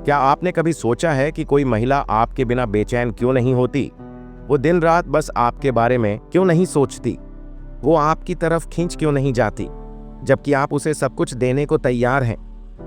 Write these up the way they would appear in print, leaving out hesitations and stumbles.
क्या आपने कभी सोचा है कि कोई महिला आपके बिना बेचैन क्यों नहीं होती? वो दिन रात बस आपके बारे में क्यों नहीं सोचती? वो आपकी तरफ खींच क्यों नहीं जाती, जबकि आप उसे सब कुछ देने को तैयार हैं?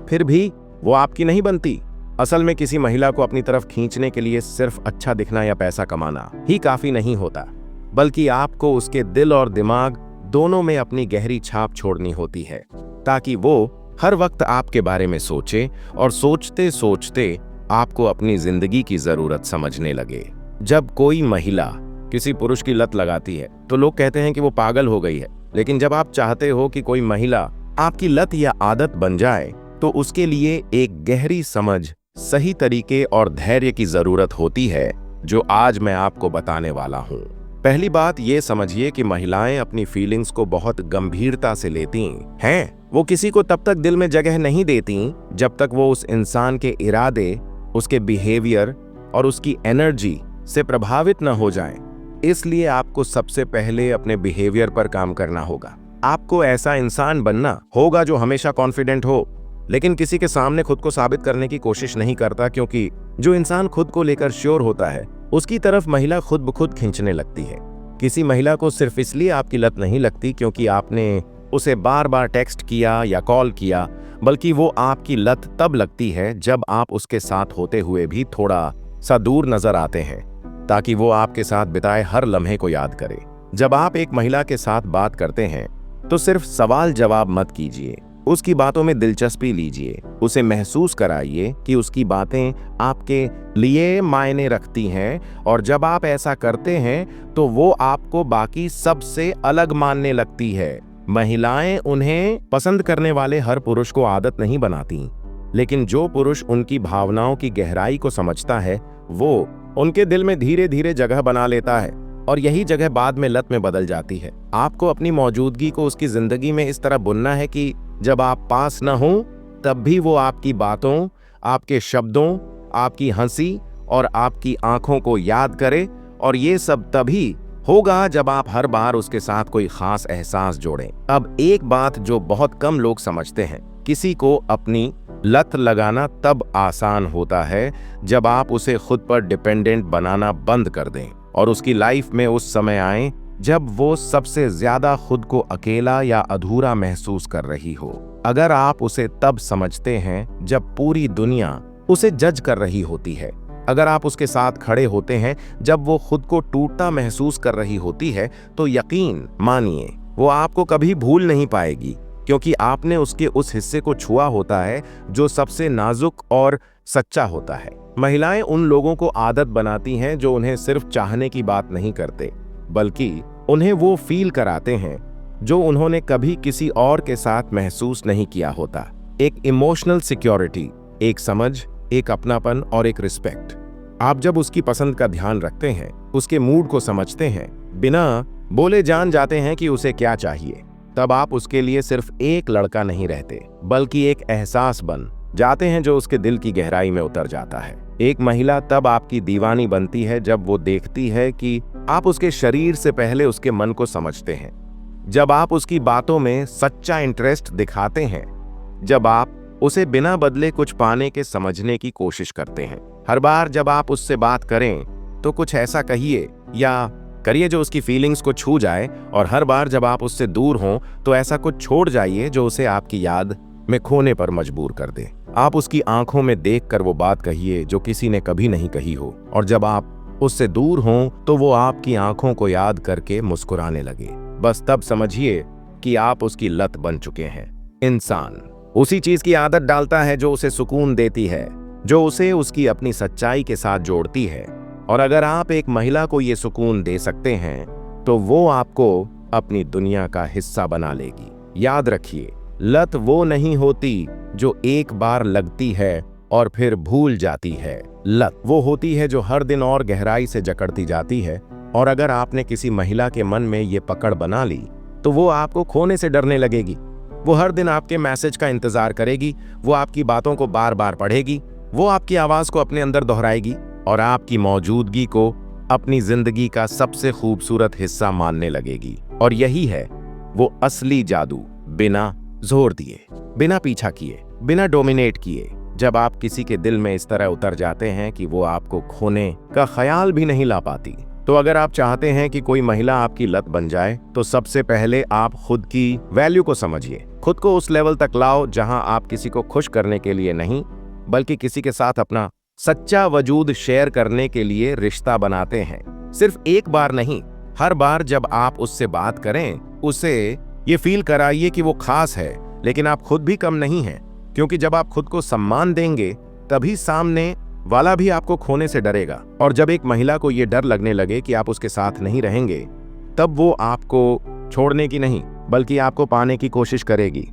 फिर भी वो आपकी नहीं बनती। असल में किसी महिला को अपनी तरफ खींचने के लिए सिर्फ अच्छा दिखना या पैसा कमाना ही काफी नहीं होता, बल्कि आपको उसके दिल और दिमाग दोनों में अपनी गहरी छाप छोड़नी होती है, ताकि वो हर वक्त आपके बारे में सोचे और सोचते सोचते आपको अपनी जिंदगी की जरूरत समझने लगे। जब कोई महिला किसी पुरुष की लत लगाती है तो लोग कहते हैं कि वो पागल हो गई है, लेकिन जब आप चाहते हो कि कोई महिला आपकी लत या आदत बन जाए तो उसके लिए एक गहरी समझ, सही तरीके और धैर्य की जरूरत होती है, जो आज मैं आपको बताने वाला हूँ। पहली बात ये समझिए कि महिलाएं अपनी फीलिंग्स को बहुत गंभीरता से लेती हैं। वो किसी को तब तक दिल में जगह नहीं देती जब तक वो उस इंसान के इरादे, उसके बिहेवियर और उसकी एनर्जी से प्रभावित न हो जाएं। इसलिए आपको सबसे पहले अपने बिहेवियर पर काम करना होगा। आपको ऐसा इंसान बनना होगा जो हमेशा कॉन्फिडेंट हो, लेकिन किसी के सामने खुद को साबित करने की कोशिश नहीं करता, क्योंकि जो इंसान खुद को लेकर श्योर होता है उसकी तरफ महिला खुद ब खुद खींचने लगती है। किसी महिला को सिर्फ इसलिए आपकी लत नहीं लगती क्योंकि आपने उसे बार बार टेक्स्ट किया या कॉल किया, बल्कि वो आपकी लत तब लगती है जब आप उसके साथ होते हुए भी थोड़ा सा दूर नजर आते हैं, ताकि वो आपके साथ बिताए हर लम्हे को याद करे। जब आप एक महिला के साथ बात करते हैं तो सिर्फ सवाल जवाब मत कीजिए, उसकी बातों में दिलचस्पी लीजिए। उसे महसूस कराइए कि उसकी बातें आपके लिए मायने रखती हैं, और जब आप ऐसा करते हैं तो वो आपको बाकी सबसे अलग मानने लगती है। महिलाएं उन्हें पसंद करने वाले हर पुरुष को आदत नहीं बनाती, लेकिन जो पुरुष उनकी भावनाओं की गहराई को समझता है वो उनके दिल में धीरे धीरे जगह बना लेता है, और यही जगह बाद में लत में बदल जाती है। आपको अपनी मौजूदगी को उसकी जिंदगी में इस तरह बुनना है कि जब आप पास न हो तब भी वो आपकी बातों, आपके शब्दों, आपकी हंसी और आपकी आंखों को याद करे। और ये सब तभी होगा जब आप हर बार उसके साथ कोई खास एहसास जोड़ें। अब एक बात जो बहुत कम लोग समझते हैं, किसी को अपनी लत लगाना तब आसान होता है जब आप उसे खुद पर डिपेंडेंट बनाना बंद कर दें और उसकी लाइफ में उस समय आए जब वो सबसे ज्यादा खुद को अकेला या अधूरा महसूस कर रही हो। अगर आप उसे तब समझते हैं जब पूरी दुनिया उसे जज कर रही होती है, अगर आप उसके साथ खड़े होते हैं जब वो खुद को टूटता महसूस कर रही होती है, तो यकीन मानिए वो आपको कभी भूल नहीं पाएगी, क्योंकि आपने उसके उस हिस्से को छुआ होता है जो सबसे नाजुक और सच्चा होता है। महिलाएं उन लोगों को आदत बनाती हैं जो उन्हें सिर्फ चाहने की बात नहीं करते, बल्कि उन्हें वो फील कराते हैं जो उन्होंने कभी किसी और के साथ महसूस नहीं किया होता। एक इमोशनल सिक्योरिटी, एक समझ, एक अपनापन और एक रिस्पेक्ट। आप जब उसकी पसंद का ध्यान रखते हैं, उसके मूड को समझते हैं, बिना बोले जान जाते हैं कि उसे क्या चाहिए, तब आप उसके लिए सिर्फ एक लड़का नहीं रहते, बल्कि एक एहसास बन जाते हैं जो उसके दिल की गहराई में उतर जाता है। एक महिला तब आपकी दीवानी बनती है जब वो देखती है कि आप उसके शरीर से पहले उसके मन को समझते हैं, जब आप उसकी बातों में सच्चा इंटरेस्ट दिखाते हैं, जब आप उसे बिना बदले कुछ पाने के समझने की कोशिश करते हैं। हर बार जब आप उससे बात करें तो कुछ ऐसा कहिए या करिए जो उसकी फीलिंग्स को छू जाए, और हर बार जब आप उससे दूर हों तो ऐसा कुछ छोड़ जाइए जो उसे आपकी याद में खोने पर मजबूर कर दे। आप उसकी आंखों में देखकर वो बात कहिए जो किसी ने कभी नहीं कही हो, और जब आप उससे दूर हों तो वो आपकी आंखों को याद करके मुस्कुराने लगे। बस तब समझिए कि आप उसकी लत बन चुके हैं। इंसान उसी चीज की आदत डालता है जो उसे सुकून देती है, जो उसे उसकी अपनी सच्चाई के साथ जोड़ती है, और अगर आप एक महिला को ये सुकून दे सकते हैं तो वो आपको अपनी दुनिया का हिस्सा बना लेगी। याद रखिए, लत वो नहीं होती जो एक बार लगती है और फिर भूल जाती है। लत वो होती है जो हर दिन और गहराई से जकड़ती जाती है, और अगर आपने किसी महिला के मन में ये पकड़ बना ली तो वो आपको खोने से डरने लगेगी। वो हर दिन आपके मैसेज का इंतजार करेगी, वो आपकी बातों को बार बार पढ़ेगी, वो आपकी आवाज को अपने अंदर दोहराएगी और आपकी मौजूदगी को अपनी जिंदगी का सबसे खूबसूरत हिस्सा मानने लगेगी। और यही है वो असली जादू, बिना जोर दिए, बिना पीछा किए, बिना डोमिनेट किए, जब आप किसी के दिल में इस तरह उतर जाते हैं कि वो आपको खोने का ख्याल भी नहीं ला पाती। तो अगर आप चाहते हैं कि कोई महिला आपकी लत बन जाए, तो सबसे पहले आप खुद की वैल्यू को समझिए। खुद को उस लेवल तक लाओ जहां आप किसी को खुश करने के लिए नहीं, बल्कि किसी के साथ अपना सच्चा वजूद शेयर करने के लिए रिश्ता बनाते हैं। सिर्फ एक बार नहीं, हर बार जब आप उससे बात करें, उसे ये फील कराइए कि वो खास है, लेकिन आप खुद भी कम नहीं हैं। क्योंकि जब आप खुद को सम्मान देंगे, तभी सामने वाला भी आपको खोने से डरेगा। और जब एक महिला को ये डर लगने लगे कि आप उसके साथ नहीं रहेंगे, तब वो आपको छोड़ने की नहीं, बल्कि आपको पाने की कोशिश करेगी।